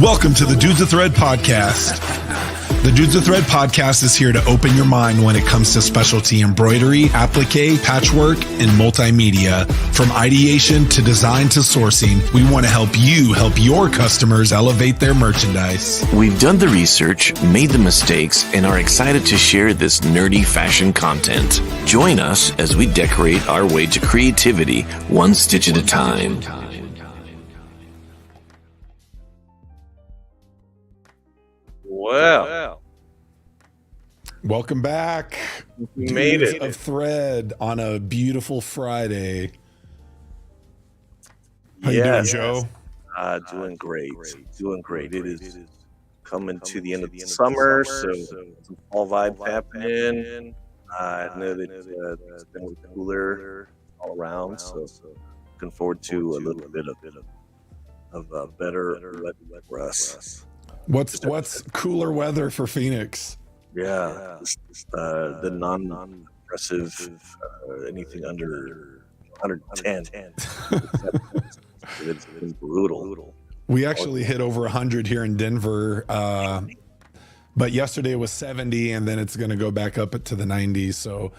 Welcome to the Dudes of Thread podcast. The Dudes of Thread podcast is here to open your mind when it comes to specialty embroidery, applique, patchwork, and multimedia. From ideation to design to sourcing, we want to help you help your customers elevate their merchandise. We've done the research, made the mistakes, and are excited to share this nerdy fashion content. Join us as we decorate our way to creativity, one stitch at a time. Well, Welcome back. we made Dudes it. of Thread on a beautiful Friday. How you doing, Joe? Doing great. Doing great. It is coming to the end of the summer, so some fall vibes happening. I know that it's been cooler all around, so looking forward to a little bit of better weather for us. What's cooler weather for Phoenix? Yeah, the non-aggressive, anything under 110. It's been brutal. We actually hit over 100 here in Denver, but yesterday was 70, and then it's going to go back up to the 90s. So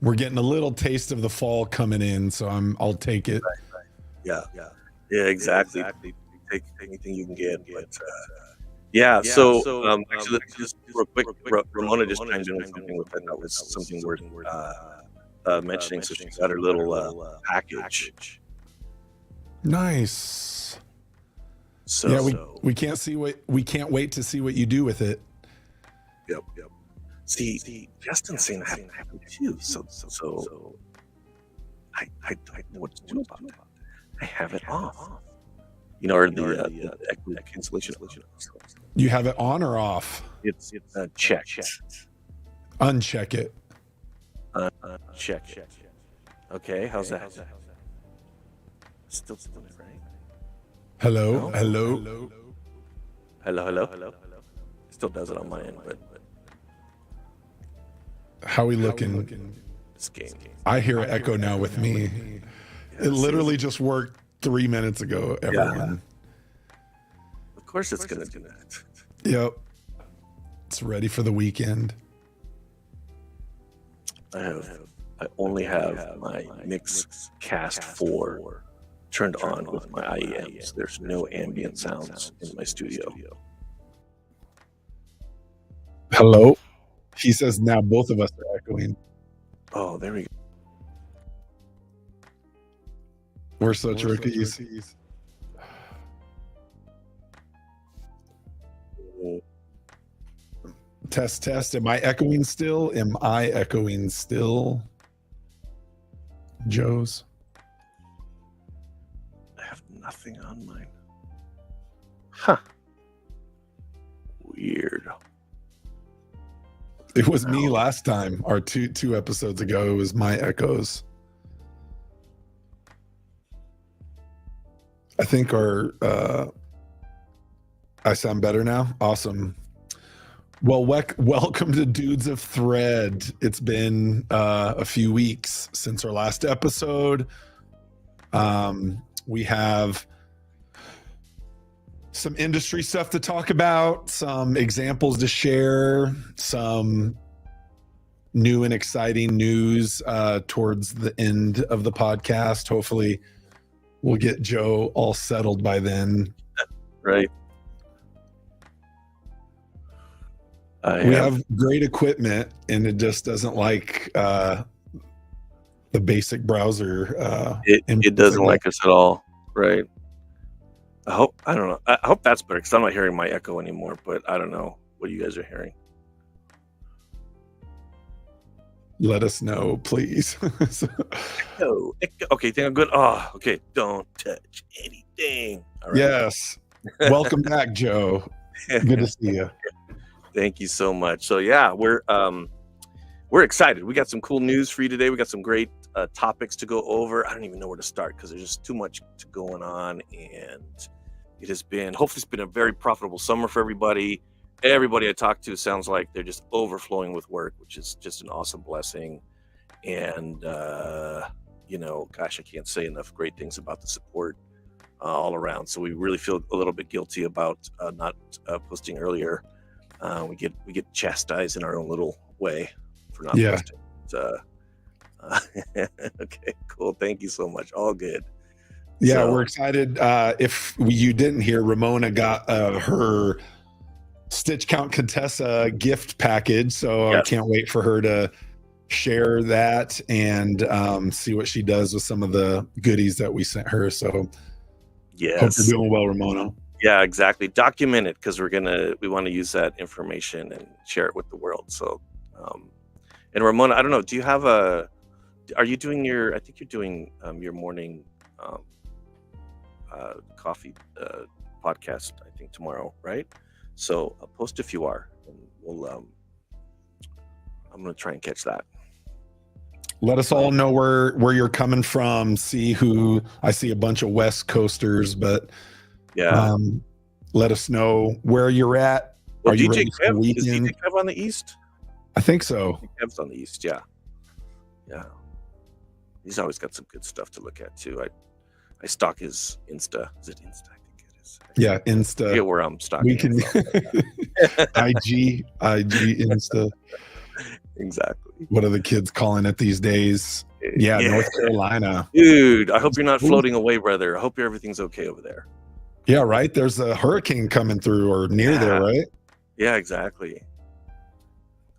we're getting a little taste of the fall coming in. So I'll take it. Yeah, exactly. Take anything you can get, but so actually, just real quick, Ramona just chimed in with something with that was something worth mentioning. So she's got her little package. Nice. So Yeah, we can't wait to see what you do with it. Yep. See, Justin's saying that happened too. So I don't know what to do about that. I have it off. Or the cancellation. You have it on or off? It's checked. Uncheck it. Check. Okay, how's that? Still doing it, right? Hello. Still does it on my end, but How we looking? this game. I hear an echo now with me. It literally just worked 3 minutes ago, everyone. Of course it's gonna do that. Yep. It's ready for the weekend. I only have my Mix Cast 4 turned on with my IEMs. There's no ambient sounds in my studio. Hello. He says now both of us are echoing. Oh, there we go. We're such rookies. Test. Am I echoing still? Joe's? I have nothing on mine. Huh. Weird. It was me last time, or two episodes ago. It was my echoes. I think I sound better now. Awesome. Well, welcome to Dudes of Thread. It's been a few weeks since our last episode. We have some industry stuff to talk about, some examples to share, some new and exciting news towards the end of the podcast. Hopefully, we'll get Joe all settled by then. Right. We have great equipment, and it just doesn't like the basic browser. It doesn't like us at all, right? I don't know. I hope that's better because I'm not hearing my echo anymore. But I don't know what you guys are hearing. Let us know, please. Echo. Okay, think I'm good. Oh, okay. Don't touch anything. All right. Yes. Welcome back, Joe. Good to see you. Thank you so much. So yeah, we're excited. We got some cool news for you today. We got some great topics to go over. I don't even know where to start because there's just too much going on, and hopefully it's been a very profitable summer for everybody. Everybody I talk to sounds like they're just overflowing with work, which is just an awesome blessing. And gosh, I can't say enough great things about the support all around. So we really feel a little bit guilty about not posting earlier. We get chastised in our own little way for not posting. Okay, cool. Thank you so much. All good. Yeah, we're excited. If you didn't hear, Ramona got her Stitch Count Contessa gift package, so I can't wait for her to share that and see what she does with some of the goodies that we sent her. So hope you're doing well, Ramona. Yeah, exactly. Document it, because we want to use that information and share it with the world. So and Ramona, I don't know, are you doing I think you're doing your morning coffee podcast, I think, tomorrow, right? So post if you are, and we'll I'm gonna try and catch that. Let us all know where you're coming from. I see a bunch of West Coasters, but let us know where you're at. Well, is DJ Kev on the East? I think so. Kev's on the East, yeah. He's always got some good stuff to look at too. I stalk his Insta. Is it Insta? I think it is. Yeah, Insta. Yeah, where I'm stalking. We can IG, Insta. Exactly. What are the kids calling it these days? Yeah, North Carolina. Dude, I hope you're not floating away, brother. I hope everything's okay over there. Yeah, right. There's a hurricane coming through or near there, right? Yeah, exactly.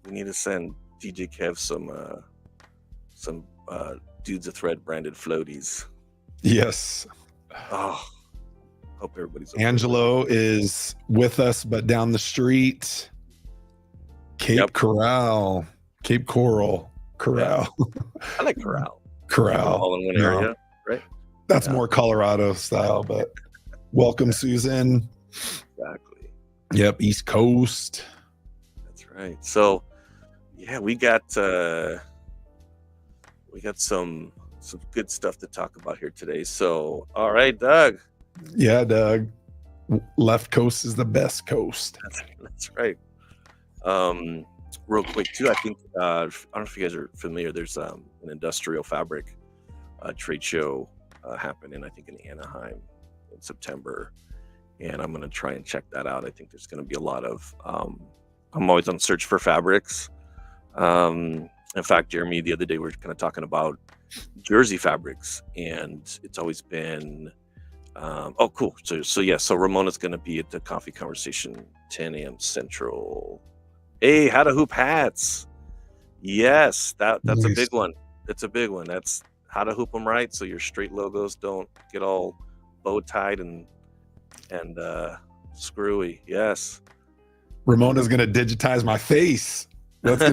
We need to send DJ Kev some Dudes of Thread branded floaties. Yes. Oh, hope everybody's okay. Angelo is with us, but down the street. Cape Coral. I like Corral. All in one area, right? That's more Colorado style, but welcome, Susan. Exactly. Yep, East Coast. That's right. So, yeah, we got some good stuff to talk about here today. So, all right, Doug. Yeah, Doug. Left coast is the best coast. That's right. Real quick too, I think I don't know if you guys are familiar. There's an industrial fabric trade show happening, I think, in Anaheim in September, and I'm going to try and check that out. I think there's going to be a lot of I'm always on search for fabrics. In fact, Jeremy, the other day we were kind of talking about jersey fabrics, and it's always been cool. So Ramona's going to be at the Coffee Conversation 10 a.m. Central. Hey, How to Hoop hats. Yes, that's nice. A big one. It's a big one. That's how to hoop them right, so your straight logos don't get all bow tied and screwy. Yes. Ramona's gonna digitize my face. That's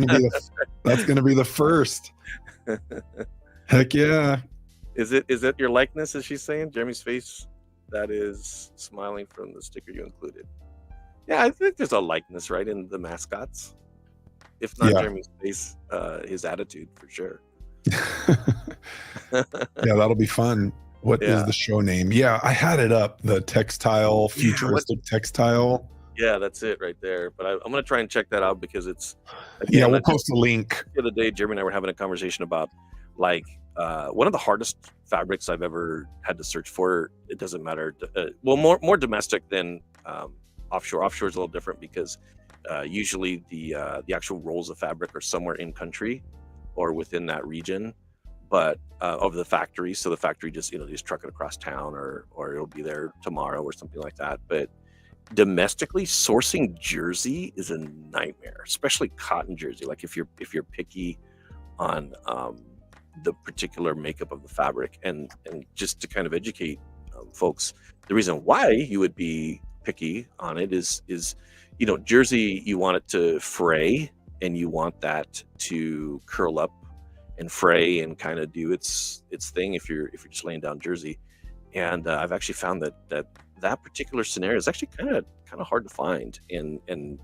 gonna be the first. Heck yeah. Is it your likeness, as she's saying? Jeremy's face that is smiling from the sticker you included. Yeah, I think there's a likeness, right, in the mascots. If not Jeremy's face, his attitude for sure. Yeah, that'll be fun. What is the show name? Yeah, I had it up. The futuristic textile. Yeah, that's it right there. But I'm gonna try and check that out, because it's we'll post a link. The other day, Jeremy and I were having a conversation about one of the hardest fabrics I've ever had to search for. It doesn't matter. More domestic than offshore. Offshore is a little different, because usually the actual rolls of fabric are somewhere in country or within that region, but of the factory. So the factory just truck it across town, or it'll be there tomorrow or something like that. But domestically, sourcing jersey is a nightmare, especially cotton jersey. Like if you're picky on the particular makeup of the fabric, and just to kind of educate folks, the reason why you would be picky on it is jersey, you want it to fray, and you want that to curl up and fray and kind of do its thing if you're just laying down jersey. And I've actually found that particular scenario is actually kind of hard to find, and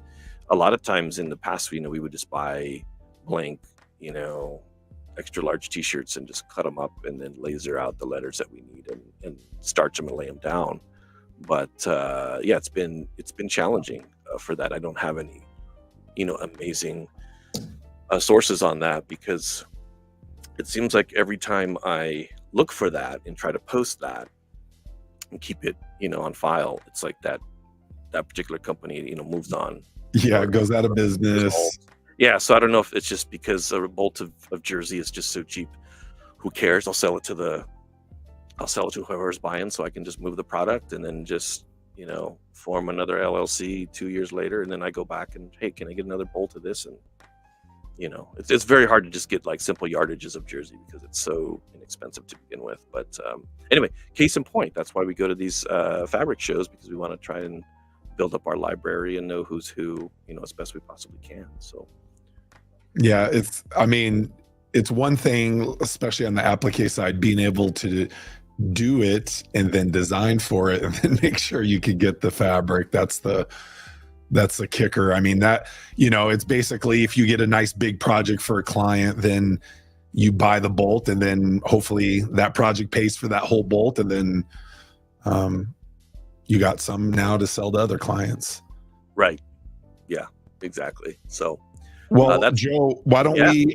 a lot of times in the past, we would just buy blank extra large t-shirts and just cut them up and then laser out the letters that we need and starch them and lay them down. But it's been challenging for that. I don't have any amazing sources on that, because it seems like every time I look for that and try to post that, and keep it, on file. It's like that particular company, moves on. Yeah, Or it goes out of business. dissolves. Yeah, so I don't know if it's just because a bolt of jersey is just so cheap. Who cares? I'll sell it to whoever's buying, so I can just move the product and then just, form another LLC 2 years later, and then I go back and, hey, can I get another bolt of this? And it's very hard to just get like simple yardages of jersey because it's so inexpensive to begin with. But anyway, case in point, that's why we go to these fabric shows, because we want to try and build up our library and know who's who, as best we possibly can. So yeah, it's one thing, especially on the applique side, being able to do it and then design for it and then make sure you can get the fabric. That's the kicker. I mean, that, it's basically, if you get a nice big project for a client, then you buy the bolt, and then hopefully that project pays for that whole bolt, and then you got some now to sell to other clients. Right. Yeah, exactly. So well, Joe, why don't we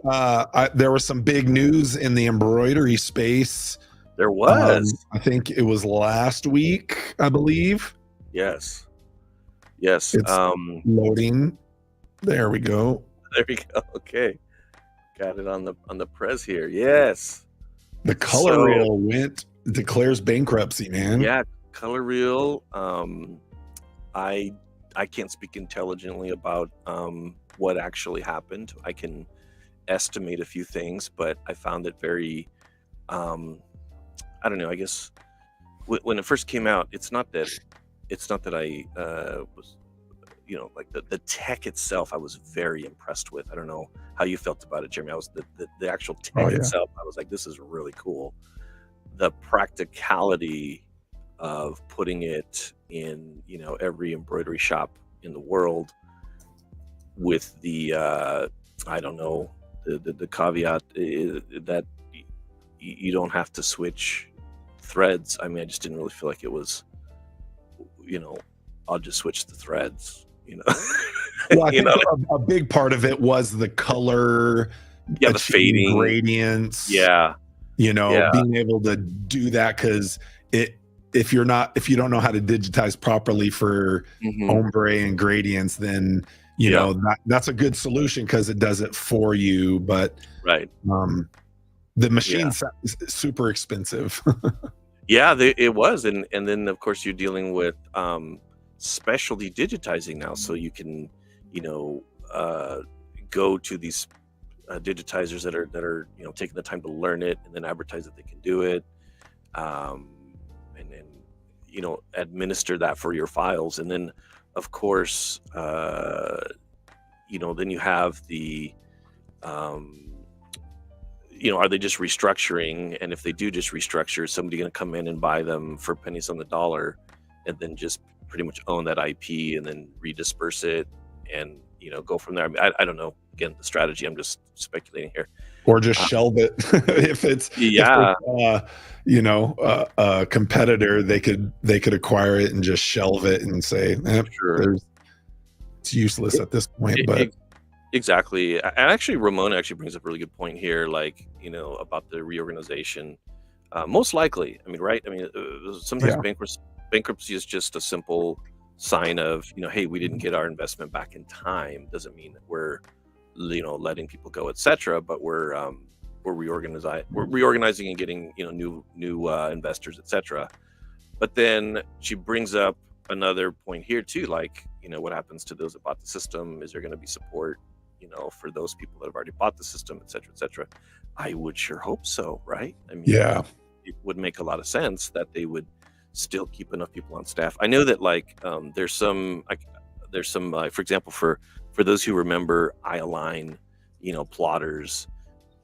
there was some big news in the embroidery space. There was. I think it was last week, I believe. Yes. It's loading. There we go. There we go. Okay. Got it on the press here. Yes. The color reel declares bankruptcy, man. Yeah, color reel. I can't speak intelligently about what actually happened. I can estimate a few things, but I found it very I don't know, I guess when it first came out, it's not that I was, like the tech itself, I was very impressed with. I don't know how you felt about it, Jeremy. I was the actual tech itself, I was like, this is really cool. The practicality of putting it in, every embroidery shop in the world with the I don't know, the caveat that you don't have to switch threads. I mean, I just didn't really feel like it was, I'll just switch the threads, Well, I think a big part of it was the color, the fading gradients. Being able to do that, because if you don't know how to digitize properly for ombre and gradients, then that's a good solution because it does it for you. But the machine's super expensive. It was, and then of course you're dealing with specialty digitizing now, so you can go to these digitizers that are taking the time to learn it and then advertise that they can do it, and administer that for your files. And then of course then you have the are they just restructuring? And if they do just restructure, is somebody going to come in and buy them for pennies on the dollar and then just pretty much own that IP and then redisperse it and, go from there? I mean, I don't know. Again, the strategy, I'm just speculating here. Or just shelve it. if it's a competitor, they could acquire it and just shelve it and say, it's useless at this point. But exactly. And actually, Ramona brings up a really good point here, like, about the reorganization. Most likely, I mean, right? I mean, sometimes bankruptcy is just a simple sign of, hey, we didn't get our investment back in time. Doesn't mean that we're, letting people go, etc. But we're reorganizing and getting, new investors, etc. But then she brings up another point here too, like, what happens to those that bought the system? Is there going to be support, for those people that have already bought the system, etc., etc.? I would sure hope so, right? I mean, it would make a lot of sense that they would still keep enough people on staff. I know that there's some for example, for those who remember Eye-Align, plotters,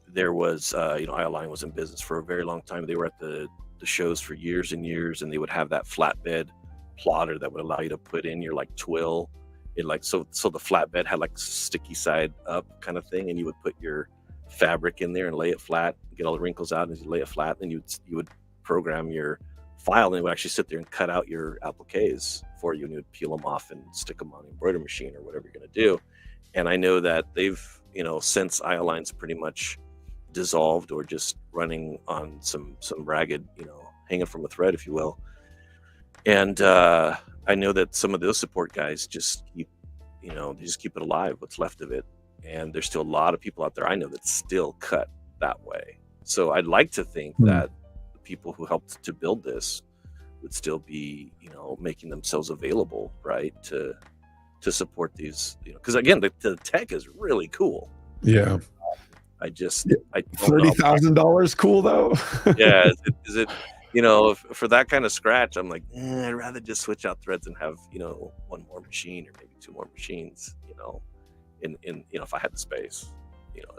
there was Eye-Align was in business for a very long time. They were at the shows for years and years, and they would have that flatbed plotter that would allow you to put in your twill. It so the flatbed had sticky side up kind of thing, and you would put your fabric in there and lay it flat, get all the wrinkles out, and as you lay it flat, then you would program your file, and it would actually sit there and cut out your appliques for you, and you would peel them off and stick them on the embroidery machine or whatever you're going to do. And I know that they've since Eye-Align's pretty much dissolved or just running on some ragged, hanging from a thread, if you will. And I know that some of those support guys just keep, they just keep it alive, what's left of it. And there's still a lot of people out there I know that still cut that way. So I'd like to think that the people who helped to build this would still be, making themselves available, right, to support these, because again, the tech is really cool. Yeah. I don't $30,000 cool though. Yeah, is it for that kind of scratch, I'm like, I'd rather just switch out threads and have one more machine or maybe two more machines, in if I had the space,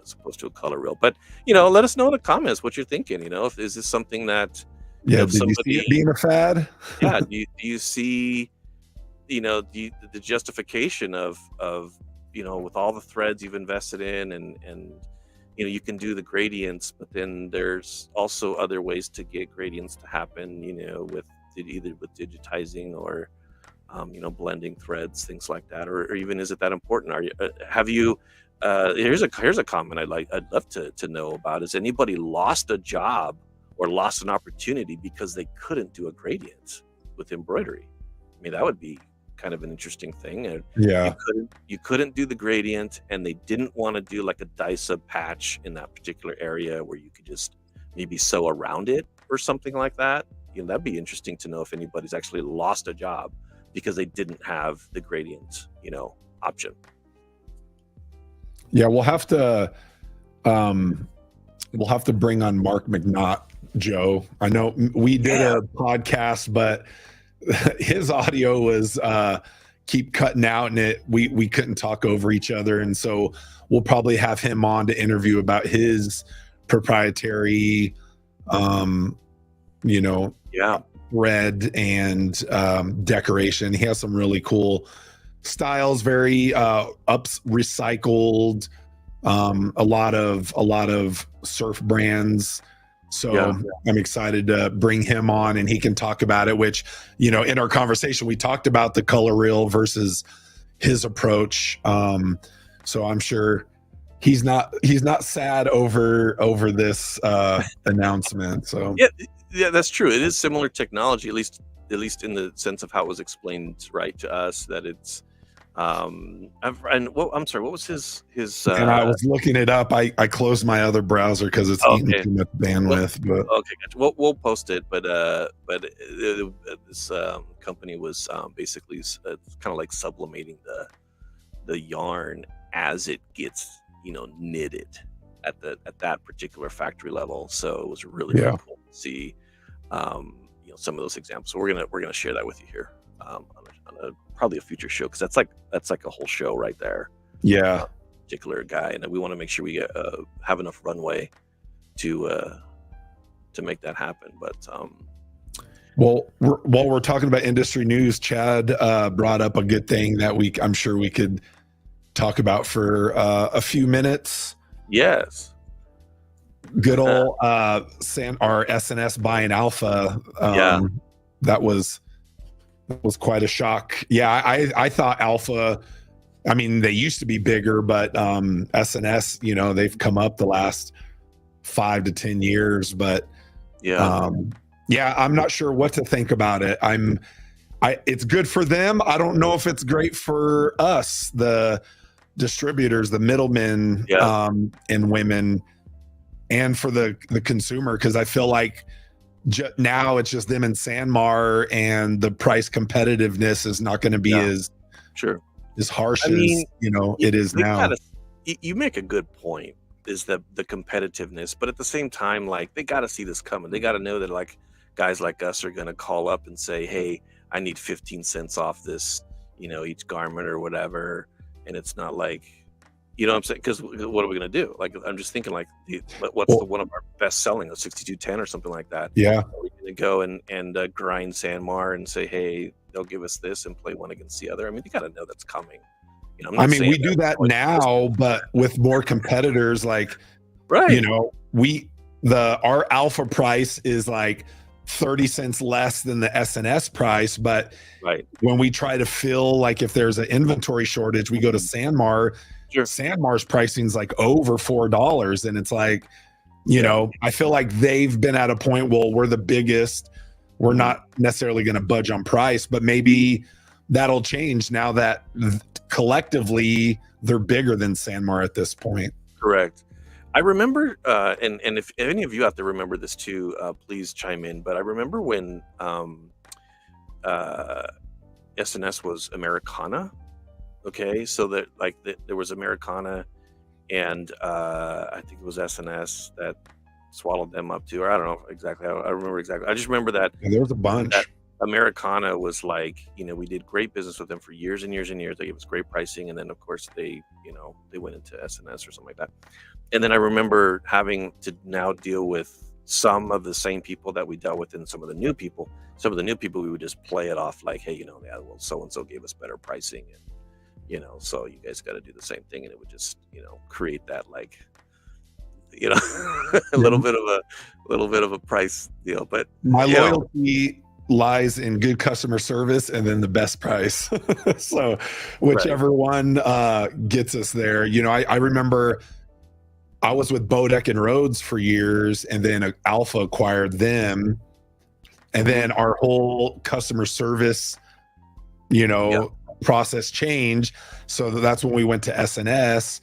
as opposed to a color reel. But let us know in the comments what you're thinking. If is this something that did you see it being a fad? Yeah, do you see the justification of with all the threads you've invested in, and you can do the gradients, but then there's also other ways to get gradients to happen, with either with digitizing or blending threads, things like that, or even is it that important? Are you have you here's a comment I'd love to know about. Has anybody lost a job or lost an opportunity because they couldn't do a gradient with embroidery? I mean, that would be kind of an interesting thing. Yeah, you couldn't do the gradient, and they didn't want to do like a DISA patch in that particular area where you could just maybe sew around it or something like that. That'd be interesting to know if anybody's actually lost a job because they didn't have the gradient option. Yeah, we'll have to bring on Mark McNaught, Joe. I know we did a podcast, but his audio was keep cutting out, and we couldn't talk over each other, and so we'll probably have him on to interview about his proprietary thread and decoration. He has some really cool styles, very recycled, a lot of surf brands. So I'm excited to bring him on, and he can talk about it, which, in our conversation, we talked about the color reel versus his approach. So I'm sure he's not sad over this announcement. So yeah, that's true. It is similar technology, at least in the sense of how it was explained right to us, that it's I'm sorry, what was his and I was looking it up. I closed my other browser because it's eating too much bandwidth. But okay, gotcha. We'll post it, but this company was basically kind of like sublimating the yarn as it gets knitted at that particular factory level. So it was really cool to see some of those examples. So we're gonna share that with you here on probably a future show, because that's like a whole show right there. Yeah, particular guy, and we want to make sure we have enough runway to make that happen. But while we're talking about industry news, Chad brought up a good thing that I'm sure we could talk about for a few minutes. Yes. Good old our SNS buying Alpha. That was quite a shock. Yeah, I thought Alpha, I mean, they used to be bigger, but SNS, they've come up the last 5 to 10 years. But I'm not sure what to think about it. It's good for them. I don't know if it's great for us, the distributors, the middlemen, and women, and for the consumer, because I feel like now it's just them and Sanmar, and the price competitiveness is not going to be as harsh as it is now. You make a good point, is the competitiveness, but at the same time, like, they got to see this coming. They got to know that, like, guys like us are going to call up and say, hey, I need 15 cents off this, each garment or whatever. And it's not like, what I'm saying? Because what are we going to do? Like, I'm just thinking, like, what's one of our best selling, a 6210 or something like that? Yeah. Are we going to go and grind Sanmar and say, hey, they'll give us this and play one against the other? I mean, you got to know that's coming. We do that now, but with more competitors, like, right. Our Alpha price is like 30 cents less than the SNS price, but when we try to fill, like, if there's an inventory shortage, we go to Sanmar. Sanmar's pricing is like over $4, and it's like, I feel like they've been at a point, well, we're the biggest, we're not necessarily going to budge on price, but maybe that'll change now that collectively they're bigger than Sanmar at this point. Correct. I remember, and if any of you out there remember this too, please chime in. But I remember when SNS was Americana. Okay, so that like there was Americana, and I think it was SNS that swallowed them up too, or I don't know exactly. I don't remember exactly. I just remember that There was a bunch. that Americana was like, we did great business with them for years and years and years. They gave us great pricing, and then of course they went into SNS or something like that. And then I remember having to now deal with some of the same people that we dealt with, and some of the new people. Some of the new people, we would just play it off like, hey, yeah, well, so and so gave us better pricing, and so you guys got to do the same thing, and it would just create that like a little bit of a price deal. But My loyalty lies in good customer service and then the best price. So whichever one gets us there. I remember I was with Bodek and Rhodes for years, and then Alpha acquired them, and then our whole customer service process changed. So that's when we went to SNS.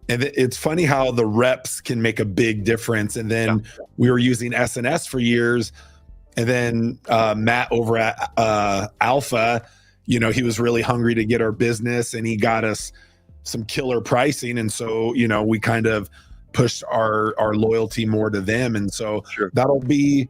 And it's funny how the reps can make a big difference. And then we were using SNS for years. And then Matt over at Alpha, he was really hungry to get our business, and he got us some killer pricing. And so, we kind of pushed our loyalty more to them. And so that'll be,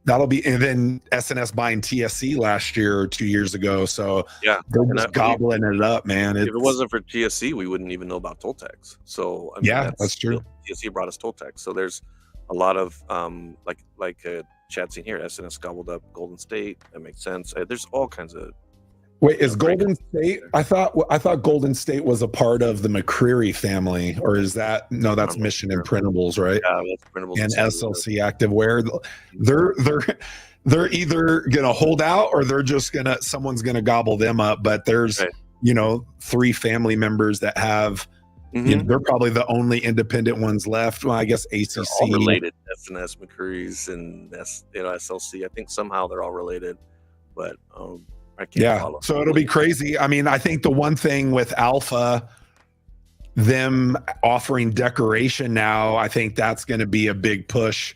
and then SNS buying TSC last year or 2 years ago. So they're just gobbling it up, man. If it wasn't for TSC, we wouldn't even know about Toltecs. So that's true. TSC brought us Toltecs. So there's a lot of like Chad seen here, SNS gobbled up Golden State. That makes sense. There's all kinds of. Wait, is Golden State? I thought Golden State was a part of the McCreary family, or is that no? That's Mission and Printables, right? Yeah, that's Printables and SLC Activewear. They're either gonna hold out, or someone's gonna gobble them up. But there's 3 family members that have. They're probably the only independent ones left. Well, I guess ACC. They're all related. SNS, McCreary's, and SLC. I think somehow they're all related, but I can't follow. So it'll be crazy. I mean, I think the one thing with Alpha, them offering decoration now, I think that's going to be a big push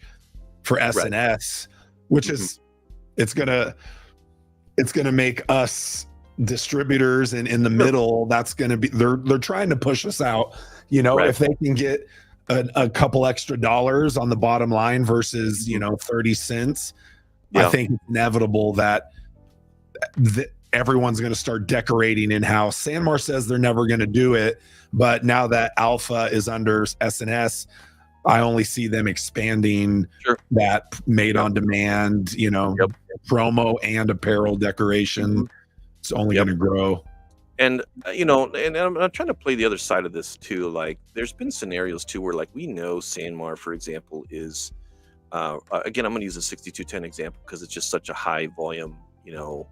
for SNS, which is it's gonna make us distributors, and in the middle, that's going to be they're trying to push us out. If they can get a couple extra dollars on the bottom line versus 30 cents, I think it's inevitable that everyone's going to start decorating in-house. Sanmar says they're never going to do it, but now that Alpha is under SNS, I only see them expanding that made on demand, promo and apparel decoration. It's only going to grow. And and I'm trying to play the other side of this too. Like, there's been scenarios too where, like, we know Sanmar, for example, is again, I'm going to use a 6210 example because it's just such a high volume, and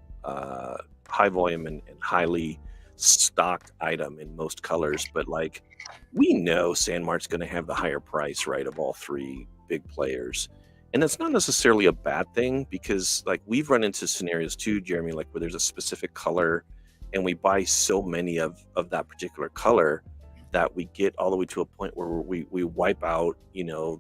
highly stocked item in most colors. But like, we know Sanmar's going to have the higher price, right, of all 3 big players. And that's not necessarily a bad thing, because like, we've run into scenarios too, Jeremy, like where there's a specific color and we buy so many of that particular color that we get all the way to a point where we wipe out,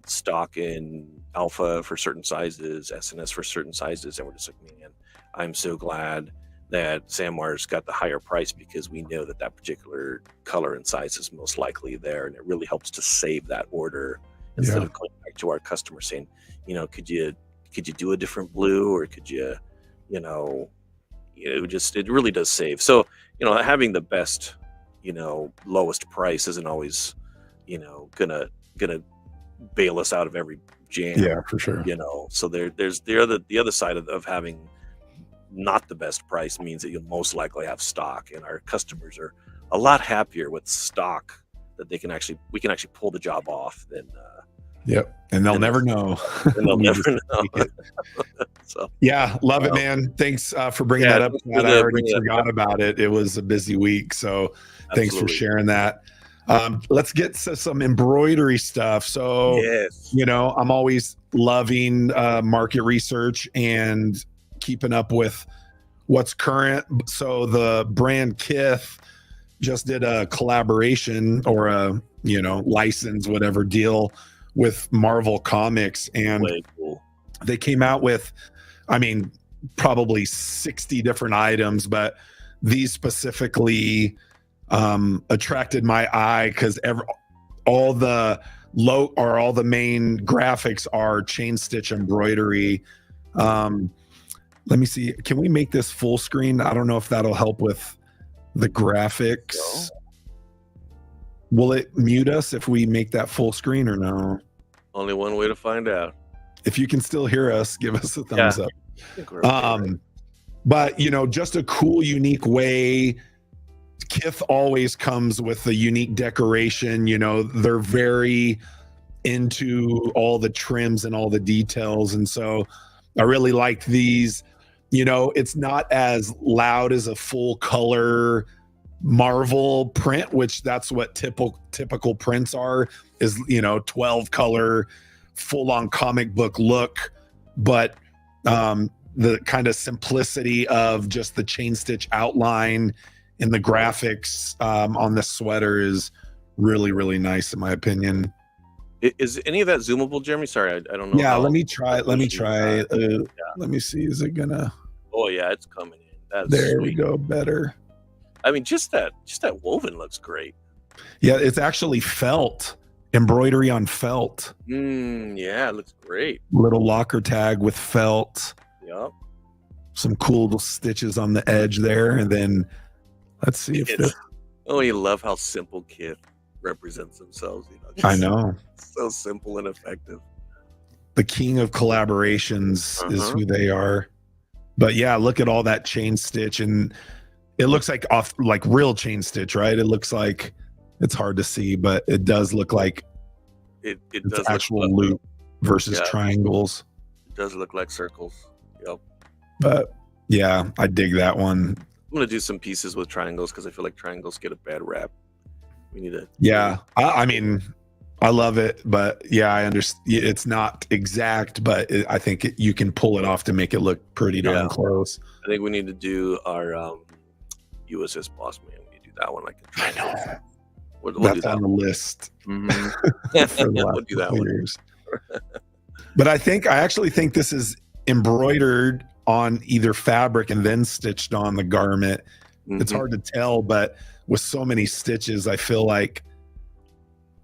stock in Alpha for certain sizes, SNS for certain sizes. And we're just like, man, I'm so glad that Sanmar's got the higher price, because we know that particular color and size is most likely there. And it really helps to save that order instead of going back to our customer saying, could you do a different blue, or could you, it really does save. So, having the best, lowest price isn't always, gonna bail us out of every jam. Yeah, for sure. So there's the other side of having not the best price means that you'll most likely have stock, and our customers are a lot happier with stock that we can actually pull the job off than and they'll never know. And they'll never know. So, love it, man. Thanks for bringing that up. I already forgot about it. It was a busy week, so thanks for sharing that. Let's get to some embroidery stuff. So, I'm always loving market research, and keeping up with what's current. So the brand Kith just did a collaboration or a, you know, license, whatever deal with Marvel Comics. And Way cool. they came out with, I mean, probably 60 different items, but these specifically attracted my eye because all the main graphics are chain stitch embroidery. Let me see. Can we make this full screen? I don't know if that'll help with the graphics. So, Will it mute us if we make that full screen or no? only one way to find out. If you can still hear us, give us a thumbs up. I think we're okay, right? But you know, just a cool, unique way. Kith always comes with a unique decoration. You know, they're very into all the trims and all the details, and so I really liked these. You know, it's not as loud as a full color Marvel print, which that's what typical prints are, is, you know, 12 color full on comic book look, but the kind of simplicity of just the chain stitch outline and the graphics on the sweater is really, really nice in my opinion. Is any of that zoomable, Jeremy? Sorry, I don't know. Yeah, how- let me try. Let me see. Is it gonna? Oh yeah, it's coming in. That's There we sweet. go. Better. I mean, just that woven looks great. Yeah, it's actually felt, embroidery on felt. Yeah, it looks great. Little locker tag with felt. Yep. Some cool little stitches on the edge there, and then let's see if this. Oh, you love how simple Kith represents themselves. You know, I know. so simple and effective. The king of collaborations is who they are. But yeah, look at all that chain stitch, and it looks like real chain stitch, right? It looks like, it's hard to see, but it does look like It it's does actual look, loop versus Yeah. triangles. it does look like circles. Yep. But yeah, I dig that one. I'm gonna do some pieces with triangles because I feel like triangles get a bad rap. We need to. Yeah, I mean, I love it, but yeah, I understand it's not exact, but I think you can pull it off to make it look pretty darn Yeah. close. I think we need to do our USS Boss Man. We need to do that one like a I triangle. know. We'll do That's that on the one. list. Mhm. For the We'll last do that couple one. years. But I actually think this is embroidered on either fabric and then stitched on the garment. It's Mhm. hard to tell, but with so many stitches, I feel like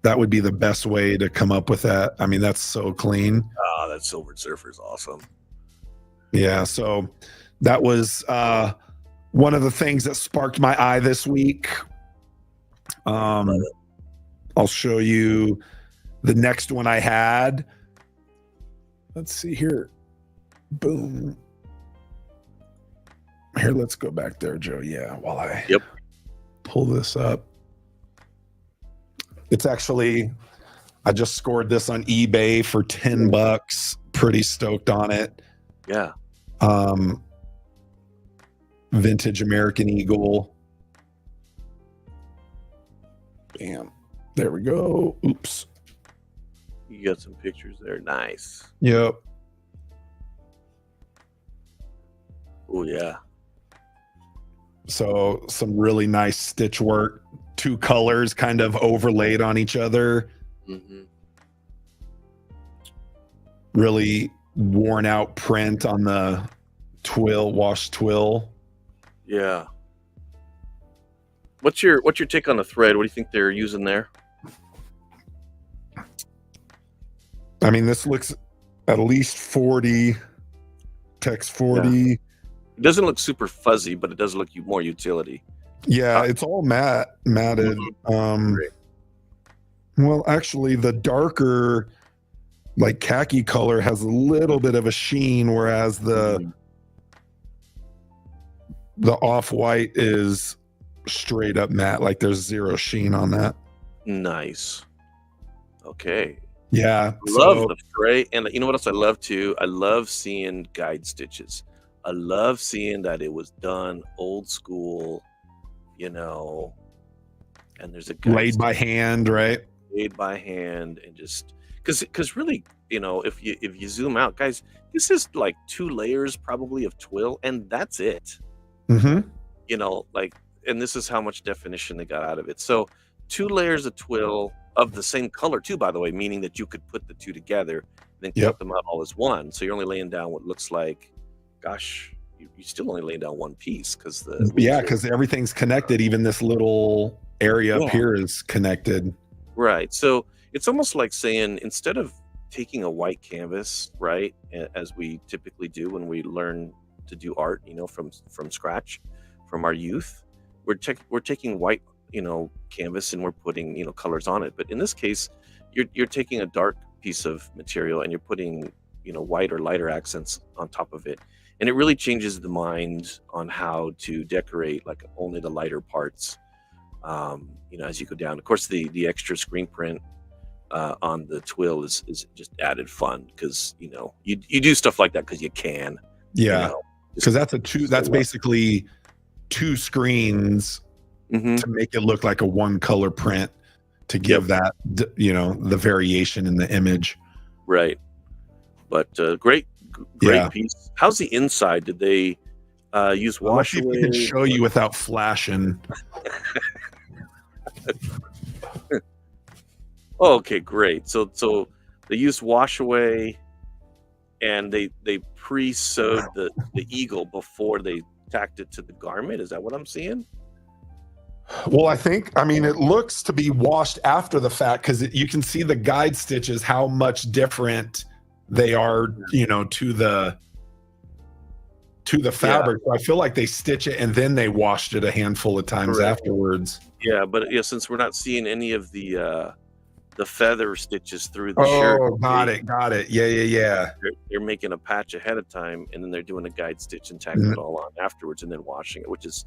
that would be the best way to come up with that. I mean, that's so clean. Ah, that Silvered Surfer is awesome. Yeah, so that was one of the things that sparked my eye this week. I'll show you the next one I had. Let's see here. Boom. Here, let's go back there, Joe. Yeah, while I pull this up. It's actually, I just scored this on eBay for $10. Pretty stoked on it. Yeah. Vintage American Eagle. Bam. There we go. Oops. You got some pictures there. Nice. Yep. Oh yeah. So some really nice stitch work. Two colors kind of overlaid on each other. Hmm. Really worn out print on the wash twill. Yeah. What's your take on the thread? What do you think they're using there? I mean, this looks at least 40, text 40. It doesn't look super fuzzy, but it does look more utility. Yeah, it's all matted. Great. Well, actually, the darker, like khaki color, has a little bit of a sheen, whereas the off-white is straight up matte. Like there's zero sheen on that. Nice. Okay. Yeah. Love so- the fray, and you know what else I love too? I love seeing guide stitches. I love seeing that it was done old school, you know, and there's a guide laid by hand, right? made by hand, and just because really if you zoom out, guys, this is like 2 layers probably of twill, and that's it. Mm-hmm. And this is how much definition they got out of it. So 2 layers of twill of the same color too, by the way, meaning that you could put the 2 together and then cut them out all as one. So you're only laying down what looks like, gosh, you still only laying down one piece because because everything's connected. Even this little area up here is connected. Right. So it's almost like saying, instead of taking a white canvas, right, as we typically do when we learn to do art, from scratch, from our youth, we're taking white, canvas, and we're putting, colors on it. But in this case, you're taking a dark piece of material and you're putting, white or lighter accents on top of it. And it really changes the mind on how to decorate, like, only the lighter parts, as you go down. Of course, the extra screen print on the twill is just added fun, because, you do stuff like that because you can. Yeah. Because that's basically 2 screens to make it look like a one color print, to give that, the variation in the image. Right. But great piece. How's the inside? Did they use wash away? I can show you without flashing. Okay, great. So they used wash away, and they pre-sewed the eagle before they tacked it to the garment. Is that what I'm seeing? Well, it looks to be washed after the fact, because you can see the guide stitches, how much different they are, to the fabric. So I feel like they stitch it and then they washed it a handful of times afterwards. Yeah, but since we're not seeing any of the feather stitches through the shirt. Oh, got it. Yeah. They're making a patch ahead of time, and then they're doing a guide stitch and tacking it all on afterwards, and then washing it, which is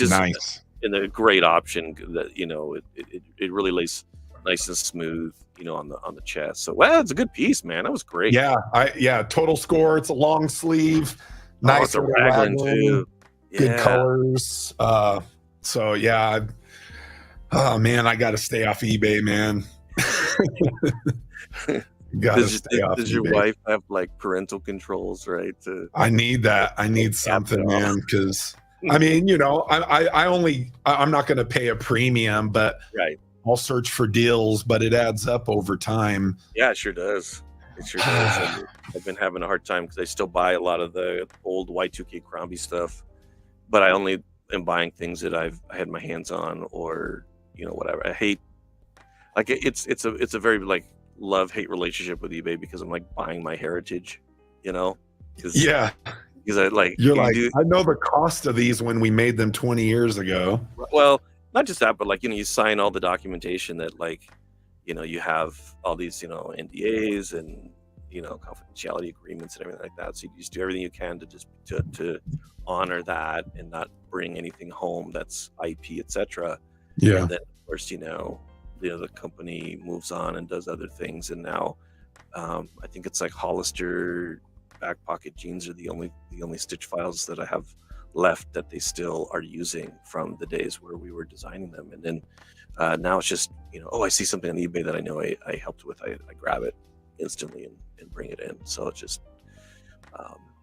nice. And a great option that it really lays nice and smooth, on the chest. So it's a good piece, man. That was great. Yeah. Total score. It's a long sleeve, nice, it's a raglan too. Good colors. So yeah. Oh man, I got to stay off eBay, man. Does your wife have like parental controls, right? I need that. I need something, man, because I'm not going to pay a premium, but I'll search for deals, but it adds up over time. Yeah, it sure does. I've been having a hard time because I still buy a lot of the old Y2K Crombie stuff, but I only am buying things that I had my hands on, or whatever. I hate, like, it's a very like love-hate relationship with eBay, because I'm like buying my heritage, because I like, I know the cost of these when we made them 20 years ago. Well, not just that, but like, you sign all the documentation that, like, you have all these, NDAs and, confidentiality agreements and everything like that. So you just do everything you can to just to honor that and not bring anything home that's IP, etc. Yeah. And then, of course, the company moves on and does other things. And now I think it's like Hollister back pocket jeans are the only stitch files that I have left that they still are using from the days where we were designing them. And then now it's just, I see something on eBay that I know I helped with. I grab it instantly and bring it in. So it's just,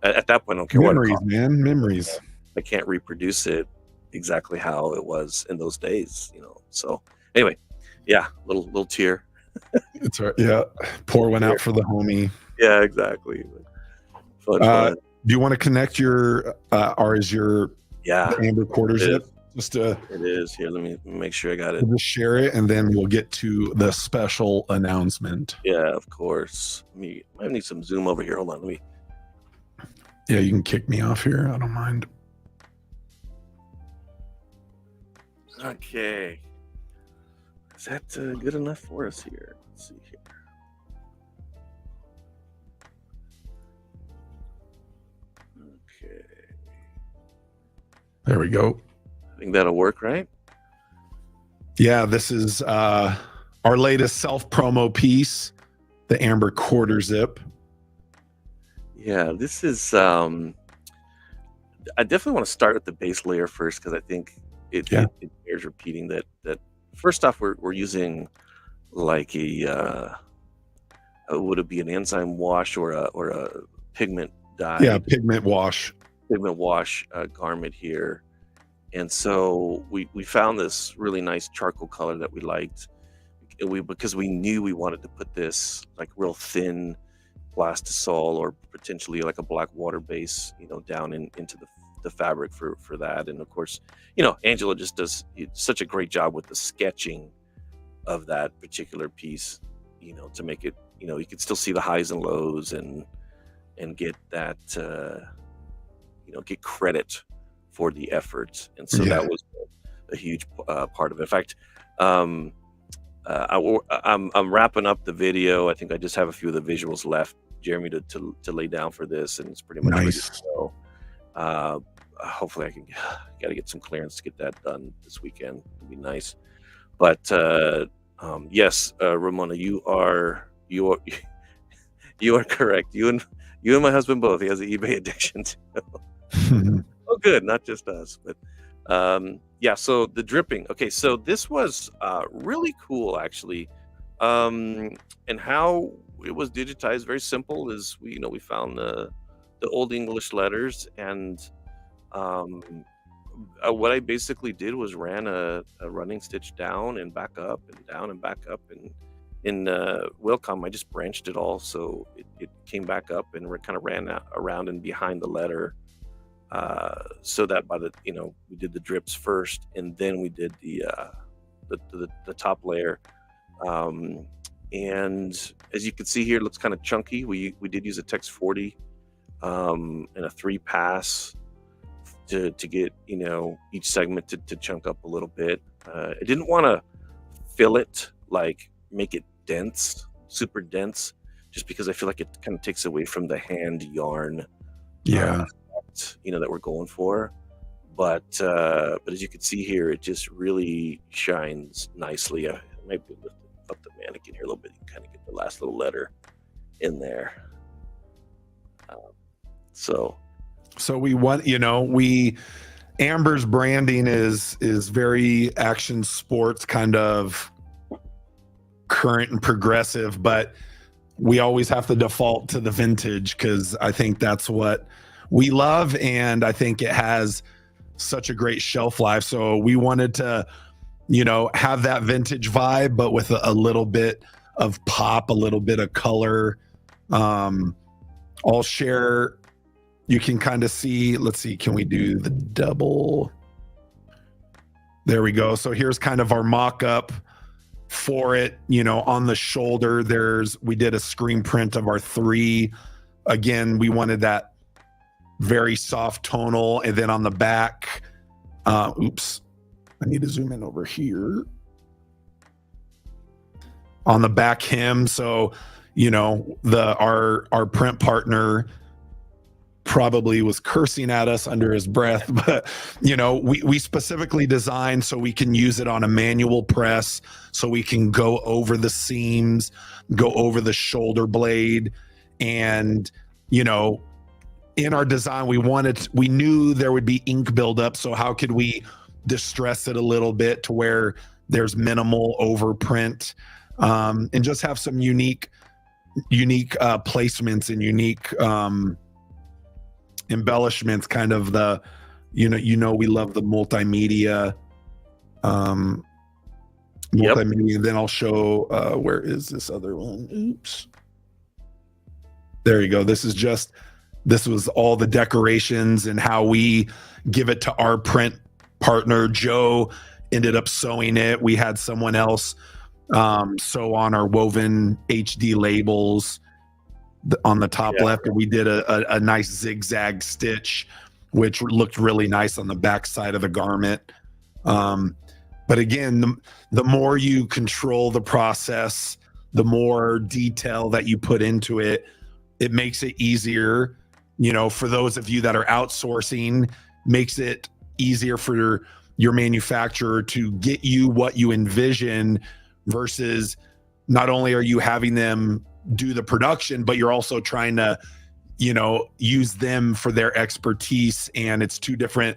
at that point, I don't care what it costs. Memories. I can't reproduce it exactly how it was in those days, So anyway, little tear. It's right. Yeah. Pour one out for the homie. Yeah, exactly. Fun. Do you want to connect your Amber quarter zip? It is. Here, let me make sure I got it. We'll just share it, and then we'll get to the special announcement. Yeah, of course. I need some zoom over here. Hold on. Yeah, you can kick me off here. I don't mind. Okay. Is that good enough for us here? Let's see here. Okay. There we go. I think that'll work, right? Yeah, this is our latest self-promo piece, the Amber quarter zip. Yeah, this is I definitely want to start with the base layer first, because I think it bears repeating that first off, we're using like a would it be an enzyme wash or a pigment dye? Yeah, pigment wash Garment here. And so we found this really nice charcoal color that we liked. Because we knew we wanted to put this like real thin plastisol or potentially like a black water base, down into the fabric for that. And of course, Angela just does such a great job with the sketching of that particular piece, to make it, you can still see the highs and lows and get that, get credit for the effort. And so that was a huge part of it. In fact, I'm wrapping up the video. I think I just have a few of the visuals left, Jeremy, to lay down for this, and it's pretty much ready to go. Hopefully I can gotta get some clearance to get that done this weekend. It'd be nice. But yes, Ramona, you are correct. You and my husband both. He has an eBay addiction too. Oh, good, not just us. But yeah, so the dripping. Okay, so this was really cool, actually, and how it was digitized. Very simple. Is we found the Old English letters, and what I basically did was ran a running stitch down and back up and down and back up, and in Wilcom I just branched it all so it came back up and kind of ran around and behind the letter, so that by the we did the drips first and then we did the top layer, and as you can see here, it looks kind of chunky. We did use a Tex 40 and a 3-pass to get each segment to chunk up a little bit. I didn't want to fill it, like make it dense, super dense, just because I feel like it kind of takes away from the hand yarn that we're going for. But as you can see here, it just really shines nicely. I might be lifting up the mannequin here a little bit. You can kind of get the last little letter in there. So we want, Amber's branding is very action sports, kind of current and progressive, but we always have to default to the vintage because I think that's what we love, and I think it has such a great shelf life. So we wanted to, have that vintage vibe, but with a little bit of pop, a little bit of color. I'll share. You can kind of see, let's see, can we do the double? There we go. So here's kind of our mock-up for it. On the shoulder, we did a screen print of our 3. Again, we wanted that very soft tonal. And then on the back, I need to zoom in over here. On the back hem, so, our print partner probably was cursing at us under his breath, but we specifically designed so we can use it on a manual press, so we can go over the seams, go over the shoulder blade, and in our design we knew there would be ink buildup, so how could we distress it a little bit to where there's minimal overprint, and just have some unique placements and unique embellishments, kind of the we love the multimedia. Then I'll show where is this other one. There you go. This was all the decorations and how we give it to our print partner. Joe ended up sewing it. We had someone else sew on our woven HD labels on the top left, and we did a nice zigzag stitch, which looked really nice on the back side of the garment. But again, the more you control the process, the more detail that you put into it, it makes it easier. For those of you that are outsourcing, makes it easier for your manufacturer to get you what you envision, versus not only are you having them do the production, but you're also trying to use them for their expertise, and it's two different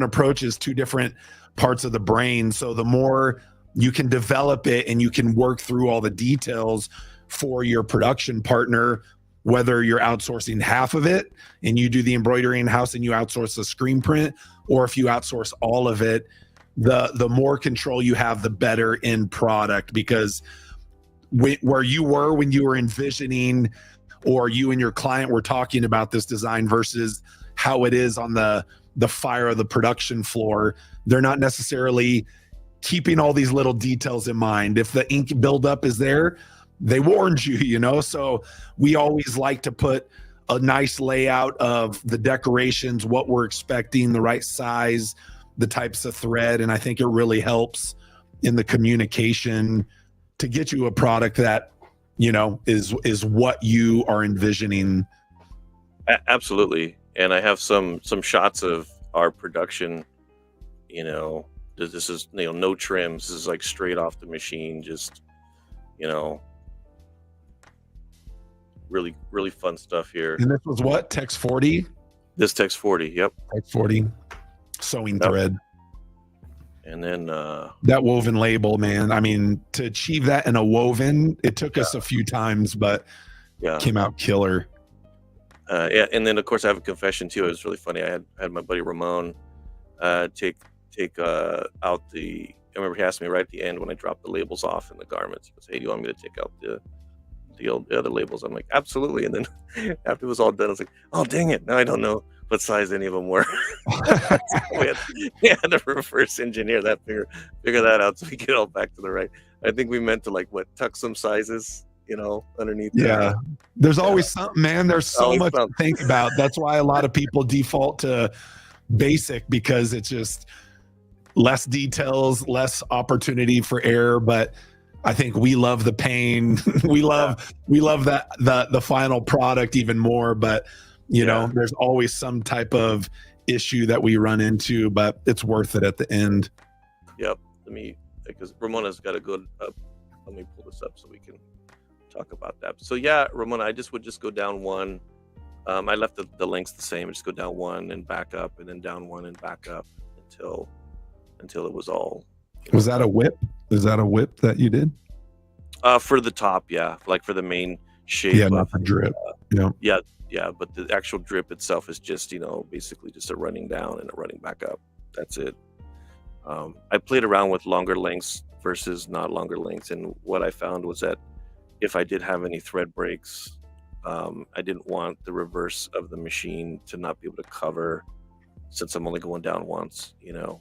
approaches, two different parts of the brain. So the more you can develop it and you can work through all the details for your production partner, whether you're outsourcing half of it and you do the embroidery in-house and you outsource the screen print, or if you outsource all of it, the more control you have, the better end product. Because where you were when you were envisioning, or you and your client were talking about this design versus how it is on the fire of the production floor, they're not necessarily keeping all these little details in mind. If the ink buildup is there, they warned you, you know? So we always like to put a nice layout of the decorations, what we're expecting, the right size, the types of thread. And I think it really helps in the communication to get you a product that, you know, is what you are envisioning. Absolutely. And I have some shots of our production, you know, this is, you know, no trims. This is like straight off the machine, just, you know, really, really fun stuff here. And this was what? Tex 40? This Tex 40, yep. Tex 40 sewing thread. And then that woven label, man. I mean, to achieve that in a woven, it took us a few times, but came out killer. Yeah, and then of course I have a confession too. It was really funny. I had my buddy Ramon take out the. I remember he asked me right at the end when I dropped the labels off in the garments. He goes, "Hey, do you want me to take out the other labels?" I'm like, "Absolutely." And then after it was all done, I was like, "Oh, dang it! Now I don't know what size any of them were." we had to reverse engineer that, figure that out so we get all back to the right. I think we meant to tuck some sizes, you know, underneath. Yeah, there's always something, man. There's so much to think about. That's why a lot of people default to basic, because it's just less details, less opportunity for error. But I think we love the pain. we love that the final product even more. But you know, there's always some type of issue that we run into, but it's worth it at the end. Yep. Because Ramona's got a good. Let me pull this up so we can talk about that. So yeah, Ramona, I would just go down one. I left the lengths the same. Just go down one and back up, and then down one and back up until it was all. Was that a whip? Is that a whip that you did? For the top, yeah, like for the main shape. Yeah, not the drip. Yeah, but the actual drip itself is just, you know, basically just a running down and a running back up. That's it. I played around with longer lengths versus not longer lengths, and what I found was that if I did have any thread breaks, I didn't want the reverse of the machine to not be able to cover, since I'm only going down once, you know,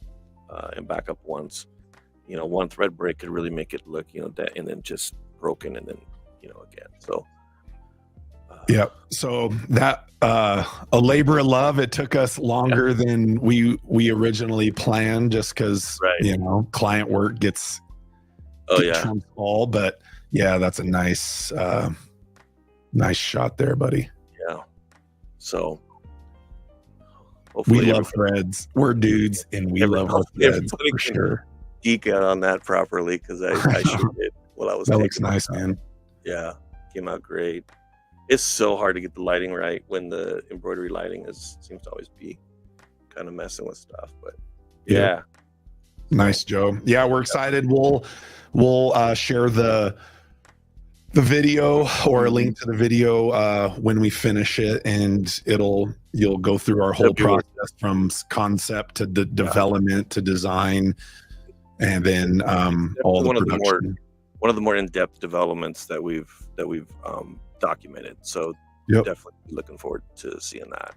and back up once. You know, one thread break could really make it look, you know, that, and then just broken, and then, you know, again. So yeah, so that a labor of love. It took us longer than we originally planned, just because you know, client work gets trumps all. But yeah, that's a nice shot there, buddy. Yeah. So we love threads. We're dudes, and we love our threads for sure. Geek out on that properly, because I sure did while I was. That looks nice, man. Yeah, came out great. It's so hard to get the lighting right when the embroidery lighting seems to always be kind of messing with stuff. But yeah. Nice, Joe. Yeah, we're excited. We'll share the video, or a link to the video when we finish it, and you'll go through our whole process from concept to development to design, and then all the production. One of the more in-depth developments that we've documented. So definitely looking forward to seeing that.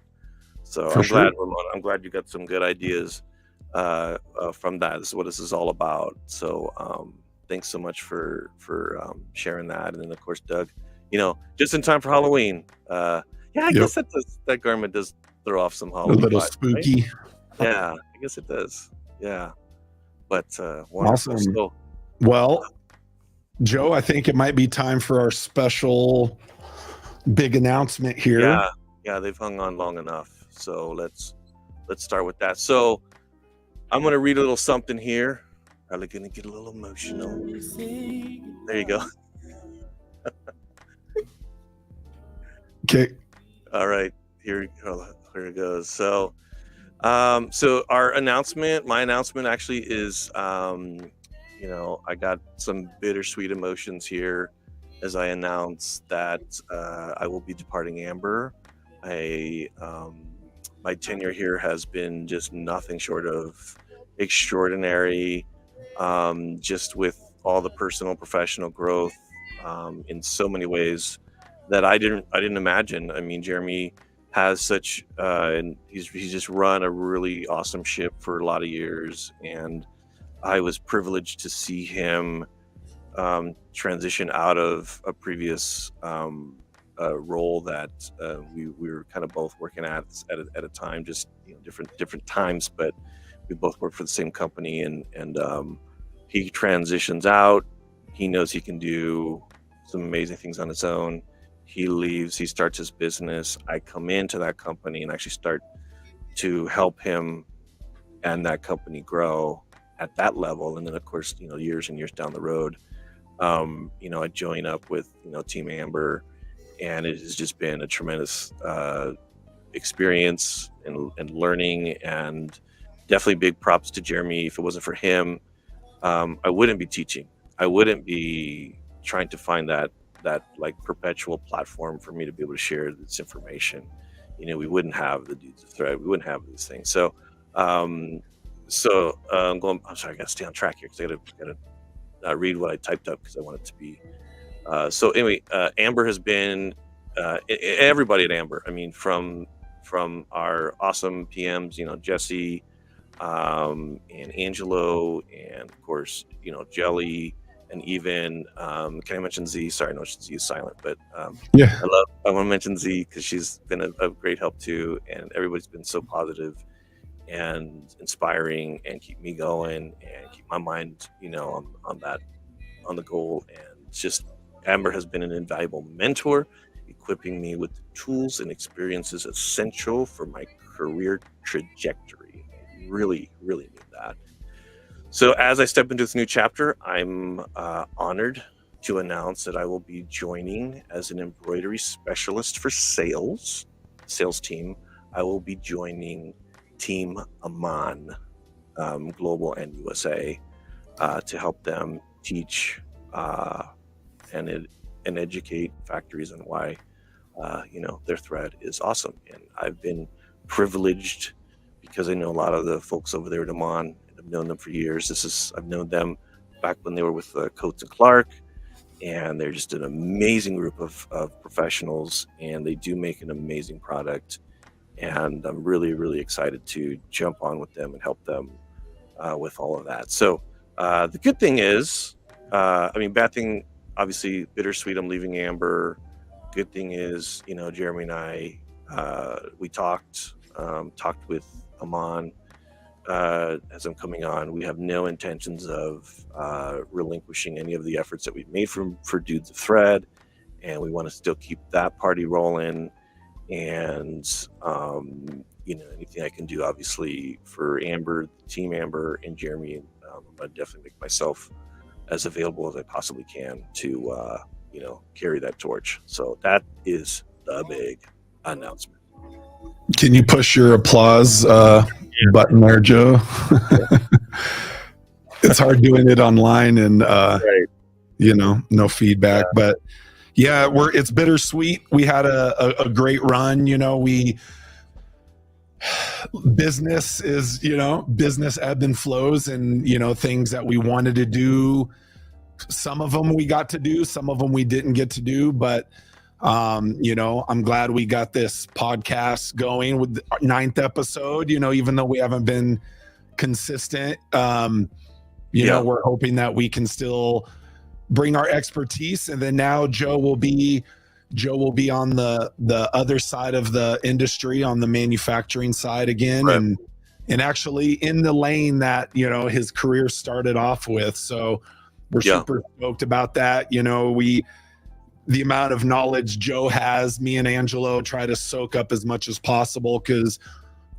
So glad, Ramona. I'm glad you got some good ideas from that. This is what this is all about. So thanks so much for sharing that. And then of course, Doug, you know, just in time for Halloween. I guess that garment does throw off some Halloween. A little spooky. Right? Yeah, I guess it does. Yeah. But awesome. So, well, Joe, I think it might be time for our special big announcement here. Yeah, they've hung on long enough. So let's start with that. So I'm gonna read a little something here. Probably gonna get a little emotional. There you go. Okay. All right. Here it goes. So our announcement, my announcement actually is you know, I got some bittersweet emotions here. as I announce that I will be departing Amber. My tenure here has been just nothing short of extraordinary, just with all the personal, professional growth in so many ways that I didn't imagine. I mean, Jeremy has such, and he's just run a really awesome ship for a lot of years, and I was privileged to see him transition out of a previous role that we were kind of both working at a time, just different times, but we both work for the same company, and he transitions out. He knows he can do some amazing things on his own. He leaves, he starts his business. I come into that company and actually start to help him and that company grow at that level. And then of course, years and years down the road, I join up with, Team Amber, and it has just been a tremendous experience and learning, and definitely big props to Jeremy. If it wasn't for him, I wouldn't be teaching. I wouldn't be trying to find that like perpetual platform for me to be able to share this information. We wouldn't have the Dudes of Thread. We wouldn't have these things. So, I'm sorry, I got to stay on track here because I got to read what I typed up because I want it to be. So anyway, Amber has been everybody at Amber. I mean, from our awesome PMs, Jesse, and Angelo, and of course, Jelly, and even can I mention Z? Sorry, no, Z is silent, but Yeah. I want to mention Z because she's been a great help too, and everybody's been so positive and inspiring, and keep me going and keep my mind, on the goal. And just Amber has been an invaluable mentor, equipping me with the tools and experiences essential for my career trajectory. I really, really need that. So as I step into this new chapter, I'm honored to announce that I will be joining as an embroidery specialist for sales team. I will be joining Team Aman, Global and USA, to help them teach and educate factories on why their thread is awesome. And I've been privileged because I know a lot of the folks over there at Aman. I've known them for years. I've known them back when they were with Coates and Clark, and they're just an amazing group of professionals, and they do make an amazing product. And I'm really, really excited to jump on with them and help them with all of that. So the good thing is, bad thing, obviously bittersweet, I'm leaving Amber. Good thing is, Jeremy and I, we talked with Aman as I'm coming on. We have no intentions of relinquishing any of the efforts that we've made for Dudes of Thread, and we want to still keep that party rolling. And anything I can do, obviously, for Amber, Team Amber, and Jeremy, I'm gonna definitely make myself as available as I possibly can to carry that torch. So that is the big announcement. Can you push your applause button there, Joe? It's hard doing it online and Right. no feedback, but yeah, it's bittersweet. We had a great run. Business is business ebb and flows, and things that we wanted to do, some of them we got to do, some of them we didn't get to do, but I'm glad we got this podcast going with the 9th episode, even though we haven't been consistent. We're hoping that we can still bring our expertise, and then now Joe will be on the other side of the industry, on the manufacturing side again, Right. and actually in the lane that his career started off with. So we're super stoked about that. The amount of knowledge Joe has, me and Angelo try to soak up as much as possible, because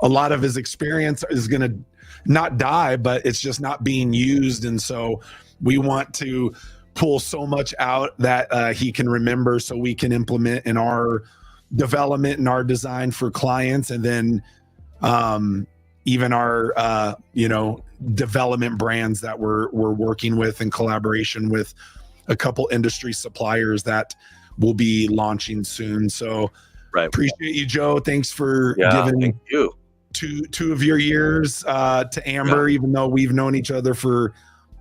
a lot of his experience is going to not die, but it's just not being used. And so we want to pull so much out that he can remember, so we can implement in our development and our design for clients. And then even our development brands that we're working with in collaboration with a couple industry suppliers that will be launching soon. So Right. appreciate you, Joe. Thanks for Yeah. giving Thank you. two of your years to Amber, even though we've known each other for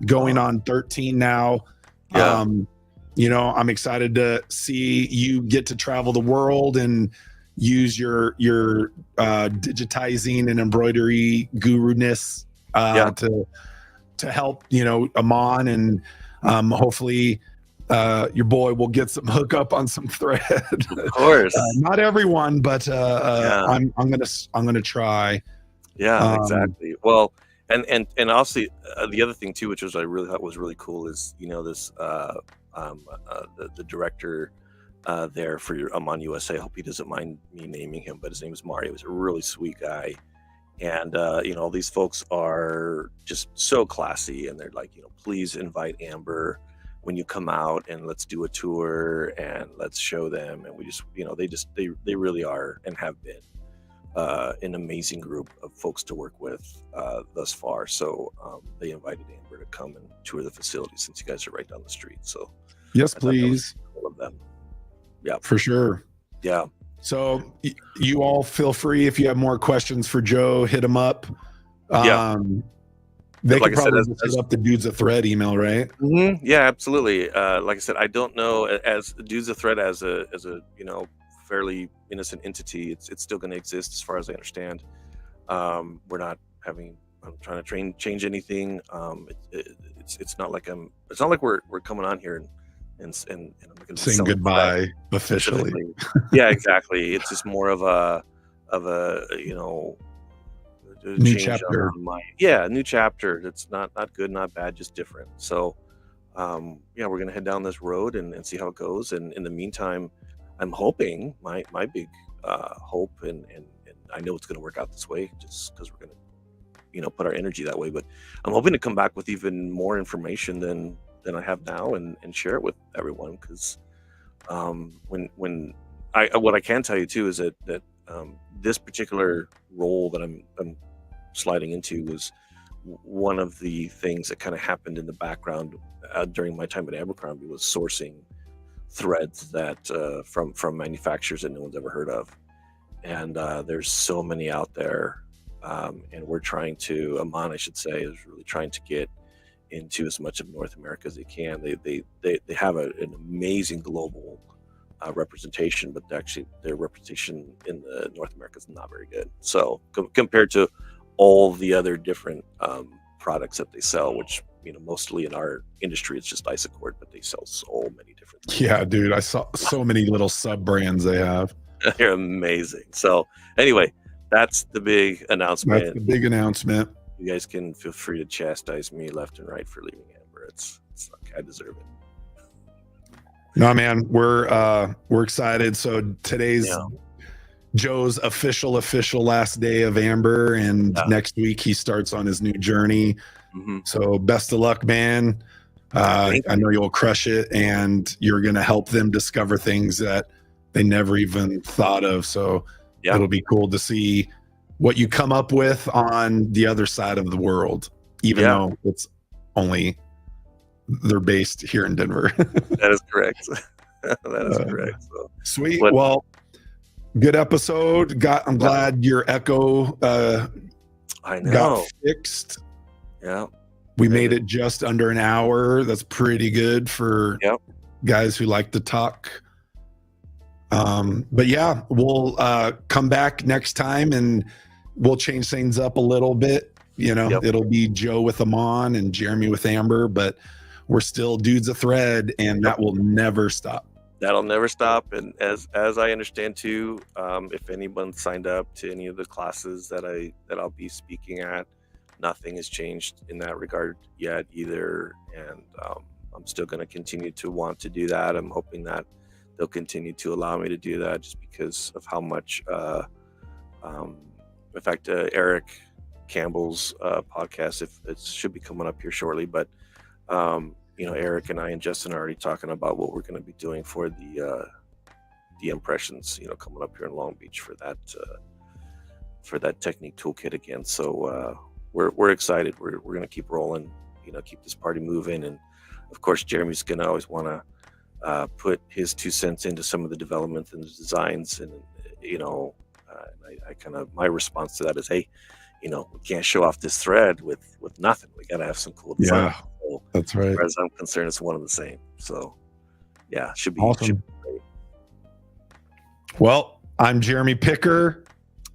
going on 13 now. Yeah. You know, I'm excited to see you get to travel the world and use your digitizing and embroidery guru-ness to help, you know, Amon, and hopefully your boy will get some hook up on some thread. Of course. Not everyone, but I'm gonna try. Yeah, exactly. Well, and also the other thing too, which was I really thought was really cool, is, you know, this the director there for your Amon USA. I hope he doesn't mind me naming him, but his name is Mario. He was a really sweet guy, and you know, these folks are just so classy, and they're like, you know, please invite Amber when you come out, and let's do a tour and let's show them. And we just, you know, they really are and have been an amazing group of folks to work with thus far. So they invited Amber to come and tour the facility, since you guys are right down the street. So yes, please. All of them. Yeah, for sure. Yeah. So you all feel free, if you have more questions for Joe, hit him up. They like could probably said, hit up the Dudes of Thread email, right? Mm-hmm. Yeah, absolutely. Like I said, I don't know, as Dudes of Thread as a you know, fairly innocent entity, it's still going to exist as far as I understand. I'm trying to change anything. It's not like we're coming on here and I'm going to saying goodbye officially. Yeah, exactly. It's just more of a you know, new chapter. A new chapter. That's not good, not bad, just different. So yeah, we're gonna head down this road and see how it goes. And in the meantime, I'm hoping my big hope, and I know it's gonna work out this way just because we're gonna, you know, put our energy that way, but I'm hoping to come back with even more information than I have now and share it with everyone. Because what I can tell you too is that this particular role that I'm sliding into was one of the things that kind of happened in the background during my time at Abercrombie, was sourcing threads that from manufacturers that no one's ever heard of. And there's so many out there, and we're trying to, Amon, I should say, is really trying to get into as much of North America as they can. They have an amazing global representation, but actually their representation in the North America is not very good. So compared to all the other different products that they sell, which, you know, mostly in our industry it's just Isacord, but they sell so many different things. Yeah, dude, I saw so many little sub brands they have. They're amazing. So anyway, that's the big announcement. That's the big announcement. You guys can feel free to chastise me left and right for leaving Amber. It's like, I deserve it. No, man, we're excited. So today's Joe's official last day of Amber, and next week he starts on his new journey. Mm-hmm. So best of luck, man. I know you'll crush it, and you're going to help them discover things that they never even thought of. So it'll be cool to see what you come up with on the other side of the world, even though it's only they're based here in Denver. That is correct. That is correct. So, sweet. Well, good episode. I'm glad your echo I know. got fixed. Yeah. We made it just under an hour. That's pretty good for guys who like to talk. But yeah, we'll come back next time and we'll change things up a little bit. You know, it'll be Joe with Amon and Jeremy with Amber, but we're still Dudes of Thread, and that will never stop. That'll never stop. And as I understand too, if anyone signed up to any of the classes that I'll be speaking at, nothing has changed in that regard yet either. And I'm still going to continue to want to do that. I'm hoping that they'll continue to allow me to do that, just because of how much in fact, Eric Campbell's podcast, if it should be coming up here shortly, but you know, Eric and I and Justin are already talking about what we're going to be doing for the impressions, you know, coming up here in Long Beach for that technique toolkit again. So we're excited. We're going to keep rolling, you know, keep this party moving. And of course, Jeremy's going to always want to put his 2 cents into some of the development and the designs. And, I kind of, my response to that is, hey, we can't show off this thread with nothing. We got to have some cool design. Yeah, so, that's right. As far as I'm concerned, it's one and the same. So, yeah, should be awesome. Should be great. Well, I'm Jeremy Picker.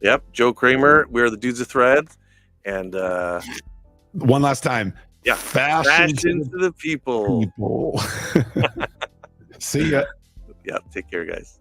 Yep, Joe Kramer. We're the Dudes of Thread. And one last time. Yeah, fashion to the people. See ya. Yeah, take care, guys.